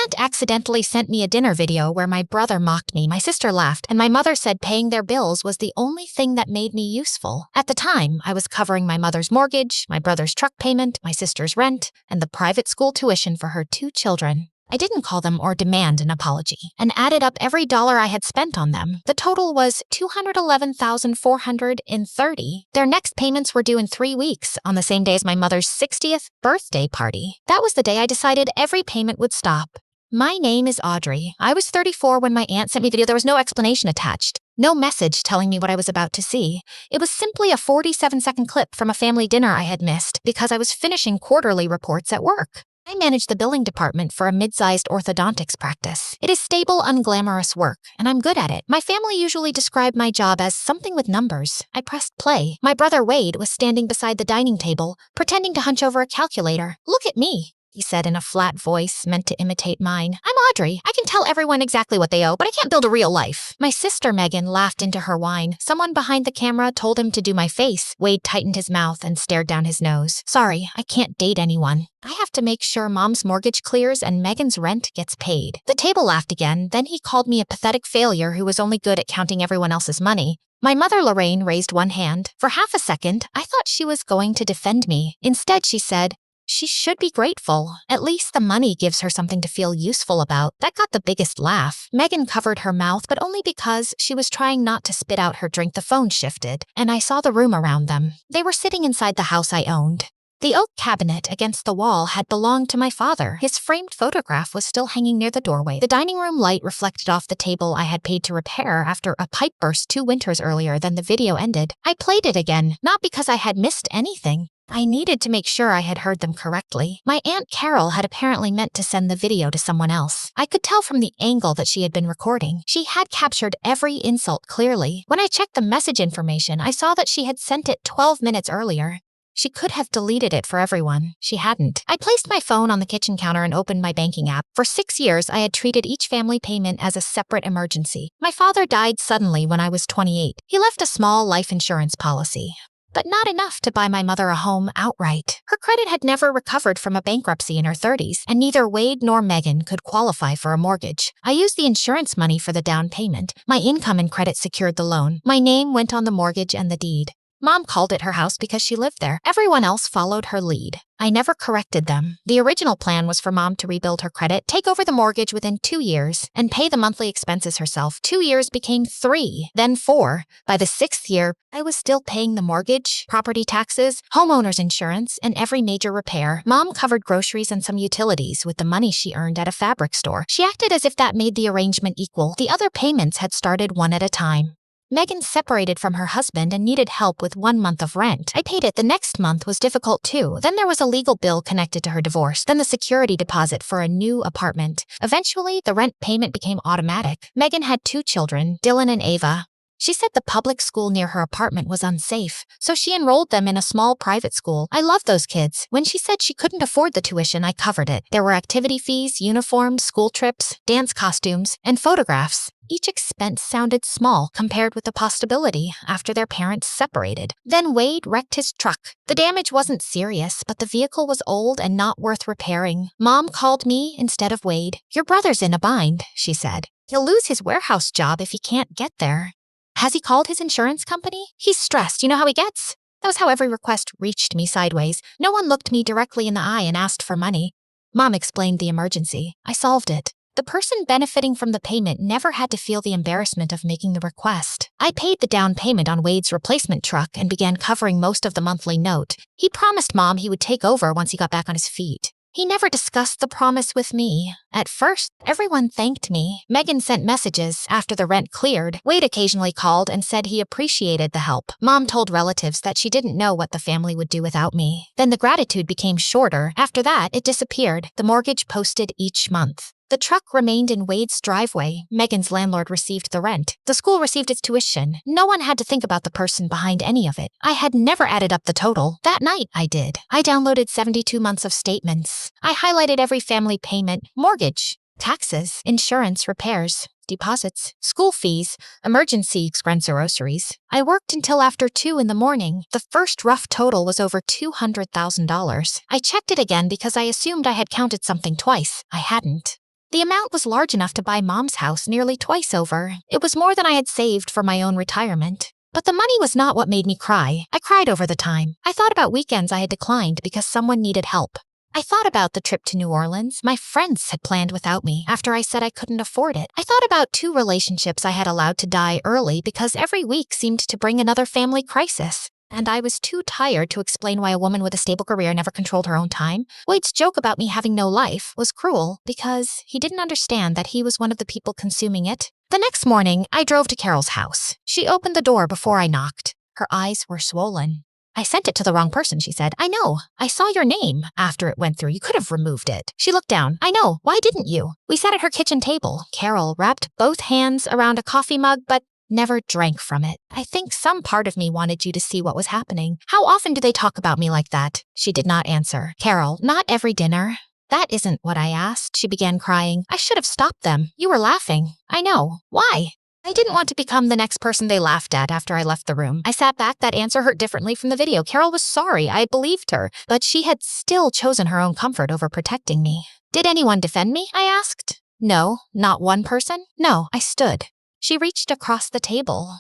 aunt accidentally sent me a dinner video where my brother mocked me, my sister laughed, and my mother said paying their bills was the only thing that made me useful. At the time, I was covering my mother's mortgage, my brother's truck payment, my sister's rent, and the private school tuition for her 2 children. I didn't call them or demand an apology, and added up every dollar I had spent on them. The total was $211,430. Their next payments were due in 3 weeks, on the same day as my mother's 60th birthday party. That was the day I decided every payment would stop. My name is Audrey. I was 34 when my aunt sent me the video. There was no explanation attached. No message telling me what I was about to see. It was simply a 47-second clip from a family dinner I had missed because I was finishing quarterly reports at work. I manage the billing department for a mid-sized orthodontics practice. It is stable, unglamorous work, and I'm good at it. My family usually described my job as something with numbers. I pressed play. My brother Wade was standing beside the dining table, pretending to hunch over a calculator. "Look at me," he said in a flat voice meant to imitate mine. "I'm Audrey. I can tell everyone exactly what they owe, but I can't build a real life." My sister Megan laughed into her wine. Someone behind the camera told him to do my face. Wade tightened his mouth and stared down his nose. "Sorry, I can't date anyone. I have to make sure Mom's mortgage clears and Megan's rent gets paid." The table laughed again. Then he called me a pathetic failure who was only good at counting everyone else's money. My mother Lorraine raised one hand. For half a second, I thought she was going to defend me. Instead, she said, "She should be grateful. At least the money gives her something to feel useful about." That got the biggest laugh. Megan covered her mouth, but only because she was trying not to spit out her drink. The phone shifted, and I saw the room around them. They were sitting inside the house I owned. The oak cabinet against the wall had belonged to my father. His framed photograph was still hanging near the doorway. The dining room light reflected off the table I had paid to repair after a pipe burst 2 winters earlier. Then the video ended. I played it again, not because I had missed anything. I needed to make sure I had heard them correctly. My Aunt Carol had apparently meant to send the video to someone else. I could tell from the angle that she had been recording. She had captured every insult clearly. When I checked the message information, I saw that she had sent it 12 minutes earlier. She could have deleted it for everyone. She hadn't. I placed my phone on the kitchen counter and opened my banking app. For 6 years, I had treated each family payment as a separate emergency. My father died suddenly when I was 28. He left a small life insurance policy, but not enough to buy my mother a home outright. Her credit had never recovered from a bankruptcy in her 30s, and neither Wade nor Megan could qualify for a mortgage. I used the insurance money for the down payment. My income and credit secured the loan. My name went on the mortgage and the deed. Mom called it her house because she lived there. Everyone else followed her lead. I never corrected them. The original plan was for Mom to rebuild her credit, take over the mortgage within 2 years, and pay the monthly expenses herself. 2 years became 3, then 4. By the 6th year, I was still paying the mortgage, property taxes, homeowner's insurance, and every major repair. Mom covered groceries and some utilities with the money she earned at a fabric store. She acted as if that made the arrangement equal. The other payments had started one at a time. Megan separated from her husband and needed help with 1 month of rent. I paid it. The next month was difficult too. Then there was a legal bill connected to her divorce, then the security deposit for a new apartment. Eventually, the rent payment became automatic. Megan had 2 children, Dylan and Ava. She said the public school near her apartment was unsafe, so she enrolled them in a small private school. I loved those kids. When she said she couldn't afford the tuition, I covered it. There were activity fees, uniforms, school trips, dance costumes, and photographs. Each expense sounded small compared with the possibility after their parents separated. Then Wade wrecked his truck. The damage wasn't serious, but the vehicle was old and not worth repairing. Mom called me instead of Wade. "Your brother's in a bind," she said. "He'll lose his warehouse job if he can't get there." "Has he called his insurance company? He's stressed. You know how he gets?" That was how every request reached me sideways. No one looked me directly in the eye and asked for money. Mom explained the emergency. I solved it. The person benefiting from the payment never had to feel the embarrassment of making the request. I paid the down payment on Wade's replacement truck and began covering most of the monthly note. He promised Mom he would take over once he got back on his feet. He never discussed the promise with me. At first, everyone thanked me. Megan sent messages after the rent cleared. Wade occasionally called and said he appreciated the help. Mom told relatives that she didn't know what the family would do without me. Then the gratitude became shorter. After that, it disappeared. The mortgage posted each month. The truck remained in Wade's driveway. Megan's landlord received the rent. The school received its tuition. No one had to think about the person behind any of it. I had never added up the total. That night, I did. I downloaded 72 months of statements. I highlighted every family payment, mortgage, taxes, insurance, repairs, deposits, school fees, emergency expense groceries. I worked until after 2 in the morning. The first rough total was over $200,000. I checked it again because I assumed I had counted something twice. I hadn't. The amount was large enough to buy Mom's house nearly twice over. It was more than I had saved for my own retirement. But the money was not what made me cry. I cried over the time. I thought about weekends I had declined because someone needed help. I thought about the trip to New Orleans my friends had planned without me after I said I couldn't afford it. I thought about 2 relationships I had allowed to die early because every week seemed to bring another family crisis. And I was too tired to explain why a woman with a stable career never controlled her own time. Wade's joke about me having no life was cruel because he didn't understand that he was one of the people consuming it. The next morning, I drove to Carol's house. She opened the door before I knocked. Her eyes were swollen. I sent it to the wrong person, she said. I know. I saw your name after it went through. You could have removed it. She looked down. I know. Why didn't you? We sat at her kitchen table. Carol wrapped both hands around a coffee mug, but never drank from it. I think some part of me wanted you to see what was happening. How often do they talk about me like that? She did not answer. Carol, not every dinner. That isn't what I asked. She began crying. I should have stopped them. You were laughing. I know. Why? I didn't want to become the next person they laughed at after I left the room. I sat back. That answer hurt differently from the video. Carol was sorry. I believed her, but she had still chosen her own comfort over protecting me. Did anyone defend me? I asked. No, not one person. No, I stood. She reached across the table.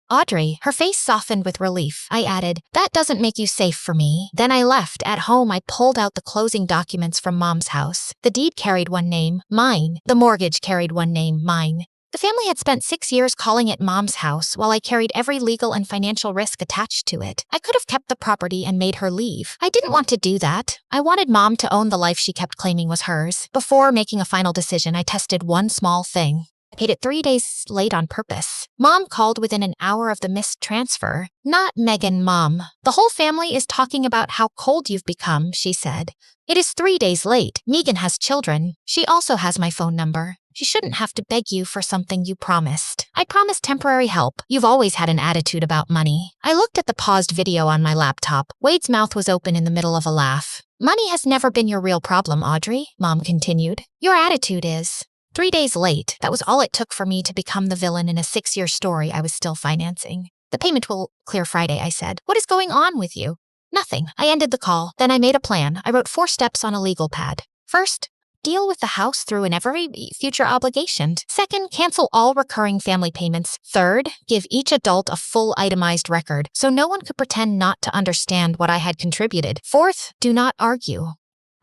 Audrey, her face softened with relief. I added, that doesn't make you safe for me. Then I left. At home, I pulled out the closing documents from Mom's house. The deed carried one name, mine. The mortgage carried one name, mine. The family had spent 6 years calling it Mom's house while I carried every legal and financial risk attached to it. I could have kept the property and made her leave. I didn't want to do that. I wanted Mom to own the life she kept claiming was hers. Before making a final decision, I tested one small thing. I paid it 3 days late on purpose. Mom called within an hour of the missed transfer. Not Megan, Mom. The whole family is talking about how cold you've become, she said. It is 3 days late. Megan has children. She also has my phone number. She shouldn't have to beg you for something you promised. I promised temporary help. You've always had an attitude about money. I looked at the paused video on my laptop. Wade's mouth was open in the middle of a laugh. Money has never been your real problem, Audrey, Mom continued. Your attitude is. 3 days late, that was all it took for me to become the villain in a 6-year story I was still financing. The payment will clear Friday, I said. What is going on with you? Nothing. I ended the call. Then I made a plan. I wrote 4 steps on a legal pad. First, deal with the house through an every future obligation. Second, cancel all recurring family payments. Third, give each adult a full itemized record so no one could pretend not to understand what I had contributed. Fourth, do not argue.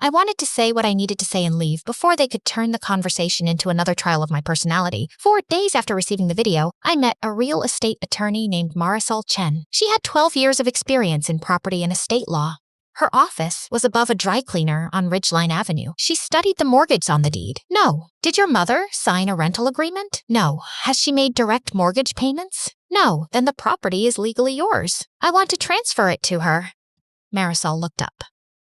I wanted to say what I needed to say and leave before they could turn the conversation into another trial of my personality. 4 days after receiving the video, I met a real estate attorney named Marisol Chen. She had 12 years of experience in property and estate law. Her office was above a dry cleaner on Ridgeline Avenue. She studied the mortgage on the deed. No. Did your mother sign a rental agreement? No. Has she made direct mortgage payments? No. Then the property is legally yours. I want to transfer it to her. Marisol looked up.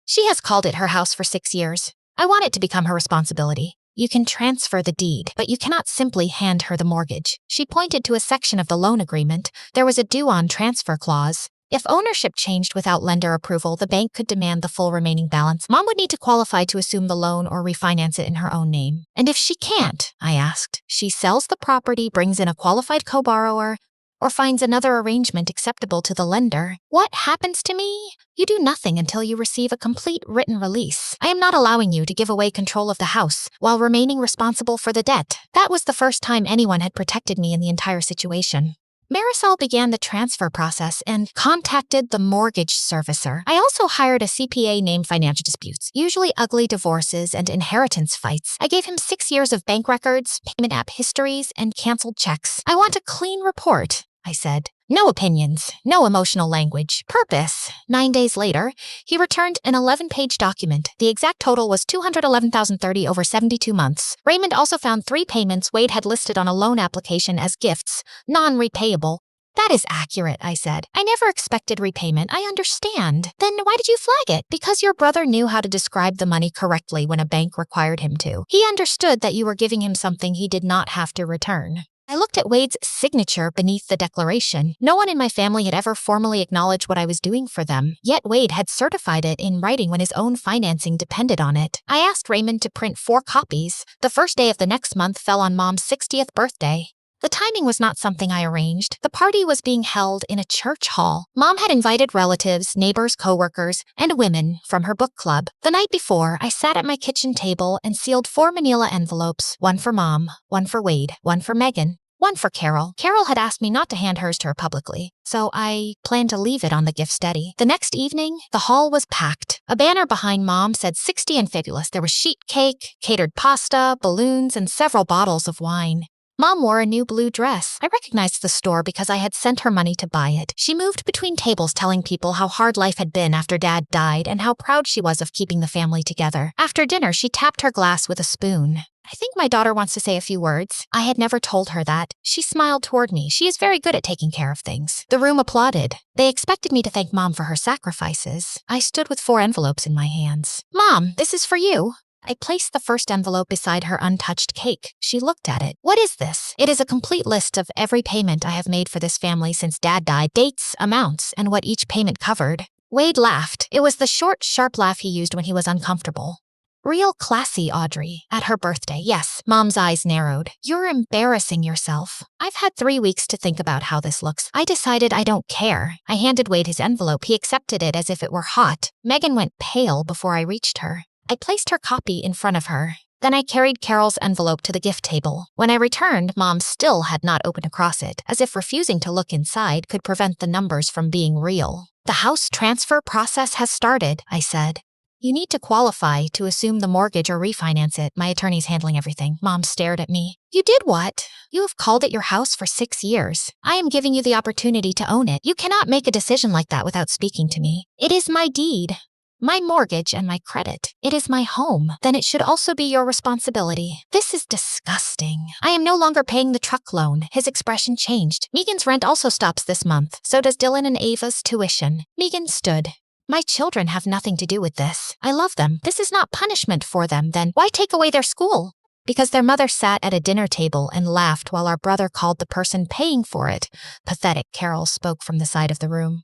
She has called it her house for 6 years. I want it to become her responsibility. You can transfer the deed, but you cannot simply hand her the mortgage. She pointed to a section of the loan agreement. There was a due-on transfer clause. If ownership changed without lender approval, the bank could demand the full remaining balance. Mom would need to qualify to assume the loan or refinance it in her own name. And if she can't, I asked, she sells the property, brings in a qualified co-borrower, or finds another arrangement acceptable to the lender. What happens to me? You do nothing until you receive a complete written release. I am not allowing you to give away control of the house while remaining responsible for the debt. That was the first time anyone had protected me in the entire situation. Marisol began the transfer process and contacted the mortgage servicer. I also hired a CPA named Financial Disputes, usually ugly divorces and inheritance fights. I gave him 6 years of bank records, payment app histories, and canceled checks. I want a clean report, I said. No opinions, no emotional language, purpose. 9 days later, he returned an 11-page document. The exact total was $211,030 over 72 months. Raymond also found 3 payments Wade had listed on a loan application as gifts, non-repayable. That is accurate, I said. I never expected repayment. I understand. Then why did you flag it? Because your brother knew how to describe the money correctly when a bank required him to. He understood that you were giving him something he did not have to return. I looked at Wade's signature beneath the declaration. No one in my family had ever formally acknowledged what I was doing for them, yet Wade had certified it in writing when his own financing depended on it. I asked Raymond to print 4 copies. The first day of the next month fell on Mom's 60th birthday. The timing was not something I arranged. The party was being held in a church hall. Mom had invited relatives, neighbors, coworkers, and women from her book club. The night before, I sat at my kitchen table and sealed 4 manila envelopes, one for Mom, one for Wade, one for Megan, one for Carol. Carol had asked me not to hand hers to her publicly, so I planned to leave it on the gift steady. The next evening, the hall was packed. A banner behind Mom said 60 and fabulous. There was sheet cake, catered pasta, balloons, and several bottles of wine. Mom wore a new blue dress. I recognized the store because I had sent her money to buy it. She moved between tables telling people how hard life had been after Dad died and how proud she was of keeping the family together. After dinner, she tapped her glass with a spoon. I think my daughter wants to say a few words. I had never told her that. She smiled toward me. She is very good at taking care of things. The room applauded. They expected me to thank Mom for her sacrifices. I stood with 4 envelopes in my hands. Mom, this is for you. I placed the first envelope beside her untouched cake. She looked at it. What is this? It is a complete list of every payment I have made for this family since Dad died, dates, amounts, and what each payment covered. Wade laughed. It was the short, sharp laugh he used when he was uncomfortable. Real classy, Audrey. At her birthday, yes. Mom's eyes narrowed. You're embarrassing yourself. I've had 3 weeks to think about how this looks. I decided I don't care. I handed Wade his envelope. He accepted it as if it were hot. Megan went pale before I reached her. I placed her copy in front of her. Then I carried Carol's envelope to the gift table. When I returned, Mom still had not opened across it, as if refusing to look inside could prevent the numbers from being real. The house transfer process has started, I said. You need to qualify to assume the mortgage or refinance it. My attorney's handling everything. Mom stared at me. You did what? You have called it your house for 6 years. I am giving you the opportunity to own it. You cannot make a decision like that without speaking to me. It is my deed. My mortgage and my credit. It is my home. Then it should also be your responsibility. This is disgusting. I am no longer paying the truck loan. His expression changed. Megan's rent also stops this month. So does Dylan and Ava's tuition. Megan stood. My children have nothing to do with this. I love them. This is not punishment for them, then why take away their school? Because their mother sat at a dinner table and laughed while our brother called the person paying for it. Pathetic, Carol spoke from the side of the room.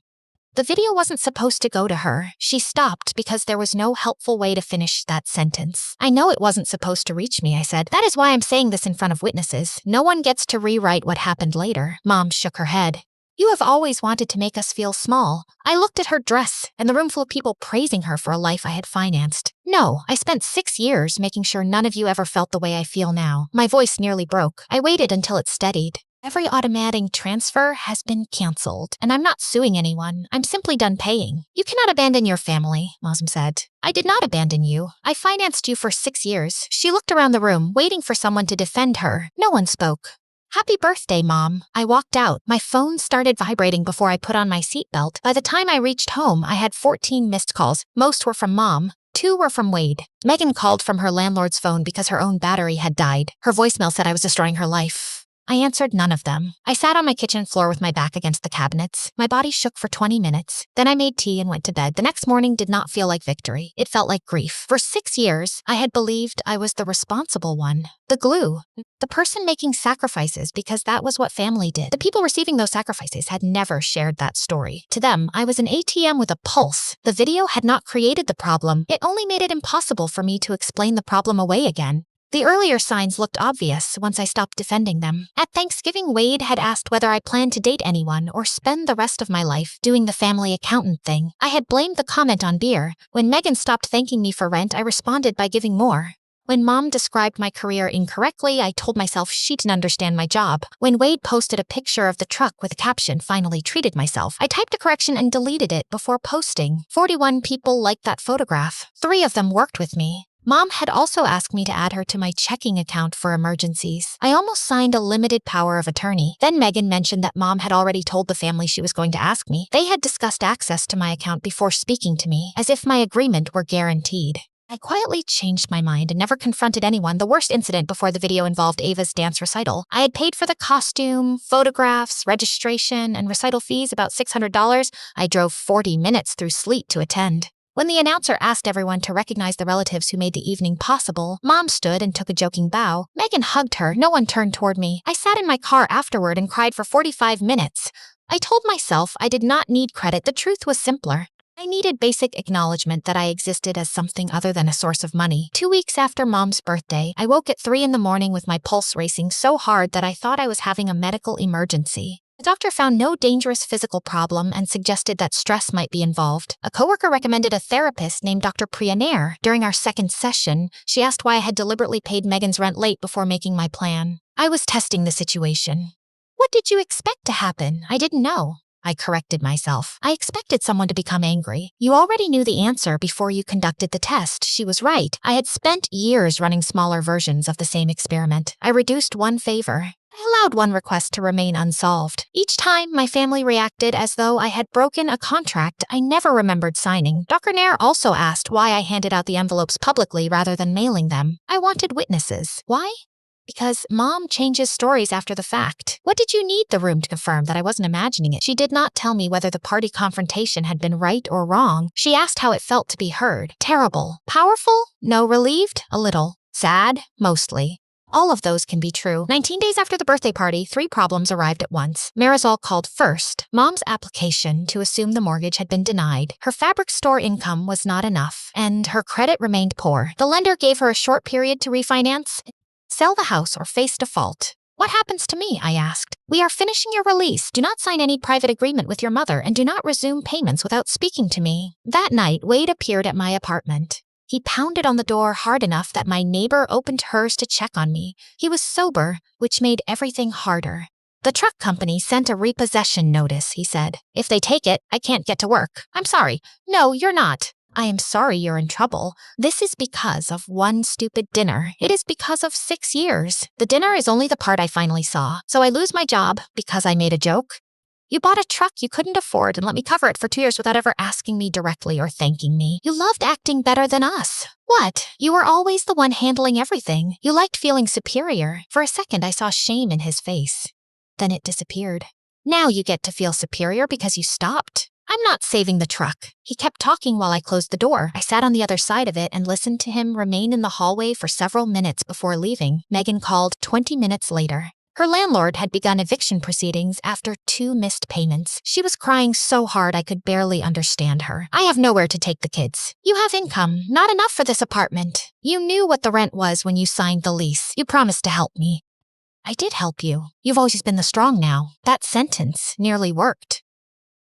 The video wasn't supposed to go to her. She stopped because there was no helpful way to finish that sentence. I know it wasn't supposed to reach me, I said. That is why I'm saying this in front of witnesses. No one gets to rewrite what happened later. Mom shook her head. You have always wanted to make us feel small. I looked at her dress and the room full of people praising her for a life I had financed. No, I spent 6 years making sure none of you ever felt the way I feel now. My voice nearly broke. I waited until it steadied. Every automatic transfer has been canceled, and I'm not suing anyone. I'm simply done paying. You cannot abandon your family, Mom said. I did not abandon you. I financed you for 6 years. She looked around the room, waiting for someone to defend her. No one spoke. Happy birthday, Mom. I walked out. My phone started vibrating before I put on my seatbelt. By the time I reached home, I had 14 missed calls. Most were from Mom. 2 were from Wade. Megan called from her landlord's phone because her own battery had died. Her voicemail said I was destroying her life. I answered none of them. I sat on my kitchen floor with my back against the cabinets. My body shook for 20 minutes. Then I made tea and went to bed. The next morning did not feel like victory. It felt like grief. For 6 years, I had believed I was the responsible one. The glue. The person making sacrifices because that was what family did. The people receiving those sacrifices had never shared that story. To them, I was an ATM with a pulse. The video had not created the problem. It only made it impossible for me to explain the problem away again. The earlier signs looked obvious once I stopped defending them. At Thanksgiving, Wade had asked whether I planned to date anyone or spend the rest of my life doing the family accountant thing. I had blamed the comment on beer. When Megan stopped thanking me for rent, I responded by giving more. When Mom described my career incorrectly, I told myself she didn't understand my job. When Wade posted a picture of the truck with a caption, "Finally treated myself," I typed a correction and deleted it before posting. 41 people liked that photograph. 3 of them worked with me. Mom had also asked me to add her to my checking account for emergencies. I almost signed a limited power of attorney. Then Megan mentioned that Mom had already told the family she was going to ask me. They had discussed access to my account before speaking to me, as if my agreement were guaranteed. I quietly changed my mind and never confronted anyone. The worst incident before the video involved Ava's dance recital. I had paid for the costume, photographs, registration, and recital fees, about $600. I drove 40 minutes through sleet to attend. When the announcer asked everyone to recognize the relatives who made the evening possible, Mom stood and took a joking bow. Megan hugged her. No one turned toward me. I sat in my car afterward and cried for 45 minutes. I told myself I did not need credit. The truth was simpler. I needed basic acknowledgement that I existed as something other than a source of money. 2 weeks after Mom's birthday, I woke at 3 in the morning with my pulse racing so hard that I thought I was having a medical emergency. The doctor found no dangerous physical problem and suggested that stress might be involved. A coworker recommended a therapist named Dr. Priyaner. During our second session, she asked why I had deliberately paid Megan's rent late before making my plan. I was testing the situation. What did you expect to happen? I didn't know. I corrected myself. I expected someone to become angry. You already knew the answer before you conducted the test. She was right. I had spent years running smaller versions of the same experiment. I reduced one favor. I allowed one request to remain unsolved. Each time, my family reacted as though I had broken a contract I never remembered signing. Dr. Nair also asked why I handed out the envelopes publicly rather than mailing them. I wanted witnesses. Why? Because Mom changes stories after the fact. What did you need the room to confirm that I wasn't imagining it? She did not tell me whether the party confrontation had been right or wrong. She asked how it felt to be heard. Terrible. Powerful? No. Relieved? A little. Sad? Mostly. All of those can be true. 19 days after the birthday party, 3 problems arrived at once. Marisol called first. Mom's application to assume the mortgage had been denied. Her fabric store income was not enough, and her credit remained poor. The lender gave her a short period to refinance. Sell the house or face default. What happens to me? I asked. We are finishing your release. Do not sign any private agreement with your mother and do not resume payments without speaking to me. That night, Wade appeared at my apartment. He pounded on the door hard enough that my neighbor opened hers to check on me. He was sober, which made everything harder. The truck company sent a repossession notice, he said. If they take it, I can't get to work. I'm sorry. No, you're not. I am sorry you're in trouble. This is because of one stupid dinner. It is because of 6 years. The dinner is only the part I finally saw. So I lose my job because I made a joke. You bought a truck you couldn't afford and let me cover it for 2 years without ever asking me directly or thanking me. You loved acting better than us. What? You were always the one handling everything. You liked feeling superior. For a second, I saw shame in his face. Then it disappeared. Now you get to feel superior because you stopped. I'm not saving the truck. He kept talking while I closed the door. I sat on the other side of it and listened to him remain in the hallway for several minutes before leaving. Megan called 20 minutes later. Her landlord had begun eviction proceedings after 2 missed payments. She was crying so hard I could barely understand her. I have nowhere to take the kids. You have income, not enough for this apartment. You knew what the rent was when you signed the lease. You promised to help me. I did help you. You've always been the strong now. That sentence nearly worked.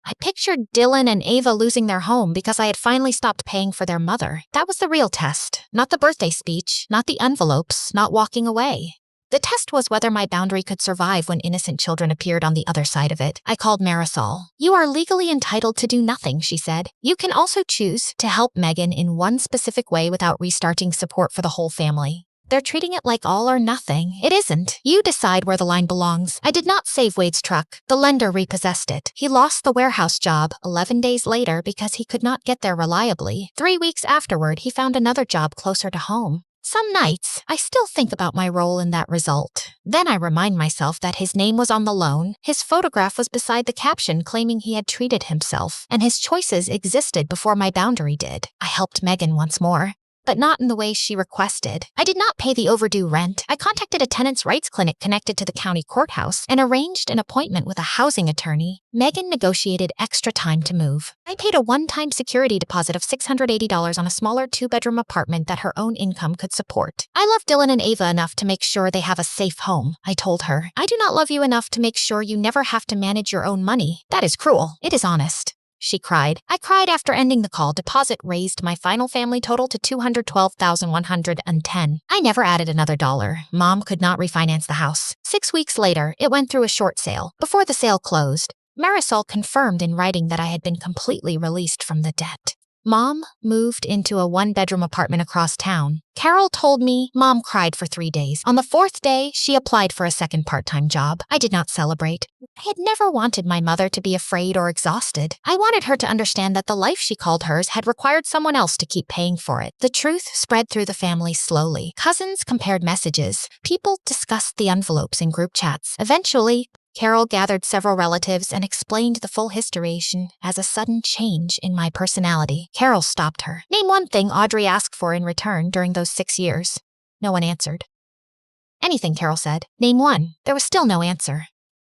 I pictured Dylan and Ava losing their home because I had finally stopped paying for their mother. That was the real test. Not the birthday speech, not the envelopes, not walking away. The test was whether my boundary could survive when innocent children appeared on the other side of it. I called Marisol. You are legally entitled to do nothing, she said. You can also choose to help Megan in one specific way without restarting support for the whole family. They're treating it like all or nothing. It isn't. You decide where the line belongs. I did not save Wade's truck. The lender repossessed it. He lost the warehouse job 11 days later because he could not get there reliably. 3 weeks afterward, he found another job closer to home. Some nights, I still think about my role in that result. Then I remind myself that his name was on the loan, his photograph was beside the caption claiming he had treated himself, and his choices existed before my boundary did. I helped Megan once more, but not in the way she requested. I did not pay the overdue rent. I contacted a tenants' rights clinic connected to the county courthouse and arranged an appointment with a housing attorney. Megan negotiated extra time to move. I paid a one-time security deposit of $680 on a smaller 2-bedroom apartment that her own income could support. I love Dylan and Ava enough to make sure they have a safe home, I told her. I do not love you enough to make sure you never have to manage your own money. That is cruel. It is honest. She cried. I cried after ending the call. Deposit raised my final family total to $212,110. I never added another dollar. Mom could not refinance the house. 6 weeks later, it went through a short sale. Before the sale closed, Marisol confirmed in writing that I had been completely released from the debt. Mom moved into a 1-bedroom apartment across town. Carol told me Mom cried for 3 days. On the 4th day, she applied for a second part-time job. I did not celebrate. I had never wanted my mother to be afraid or exhausted. I wanted her to understand that the life she called hers had required someone else to keep paying for it. The truth spread through the family slowly. Cousins compared messages. People discussed the envelopes in group chats. Eventually, Carol gathered several relatives and explained the full history as a sudden change in my personality. Carol stopped her. Name one thing Audrey asked for in return during those 6 years. No one answered. Anything, Carol said. Name one. There was still no answer.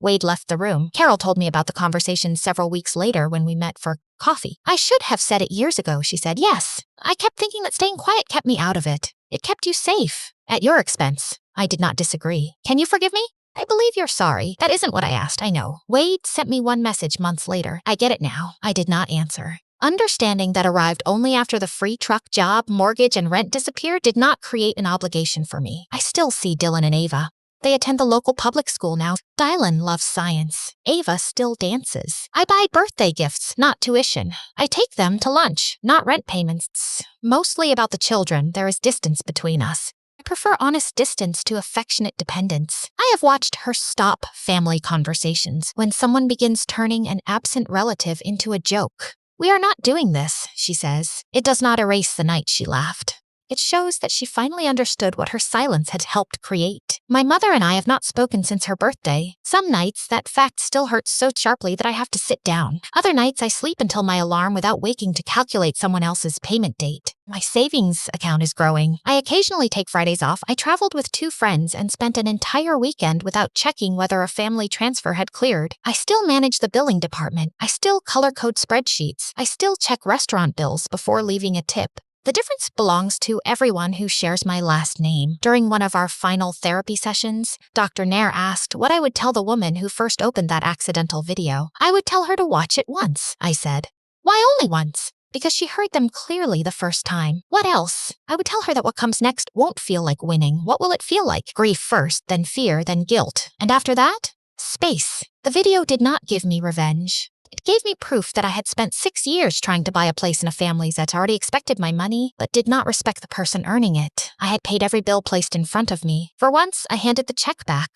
Wade left the room. Carol told me about the conversation several weeks later when we met for coffee. I should have said it years ago, she said. Yes. I kept thinking that staying quiet kept me out of it. It kept you safe. At your expense. I did not disagree. Can you forgive me? I believe you're sorry. That isn't what I asked, I know. Wade sent me one message months later. I get it now. I did not answer. Understanding that arrived only after the free truck job, mortgage, and rent disappeared did not create an obligation for me. I still see Dylan and Ava. They attend the local public school now. Dylan loves science. Ava still dances. I buy birthday gifts, not tuition. I take them to lunch, not rent payments. Mostly about the children, there is distance between us. I prefer honest distance to affectionate dependence. I have watched her stop family conversations when someone begins turning an absent relative into a joke. We are not doing this, she says. It does not erase the night, she laughed. It shows that she finally understood what her silence had helped create. My mother and I have not spoken since her birthday. Some nights, that fact still hurts so sharply that I have to sit down. Other nights, I sleep until my alarm without waking to calculate someone else's payment date. My savings account is growing. I occasionally take Fridays off. I traveled with 2 friends and spent an entire weekend without checking whether a family transfer had cleared. I still manage the billing department. I still color code spreadsheets. I still check restaurant bills before leaving a tip. The difference belongs to everyone who shares my last name. During one of our final therapy sessions, Dr. Nair asked what I would tell the woman who first opened that accidental video. I would tell her to watch it once, I said. Why only once? Because she heard them clearly the first time. What else? I would tell her that what comes next won't feel like winning. What will it feel like? Grief first, then fear, then guilt. And after that? Space. The video did not give me revenge. It gave me proof that I had spent 6 years trying to buy a place in a family that already expected my money, but did not respect the person earning it. I had paid every bill placed in front of me. For once, I handed the check back.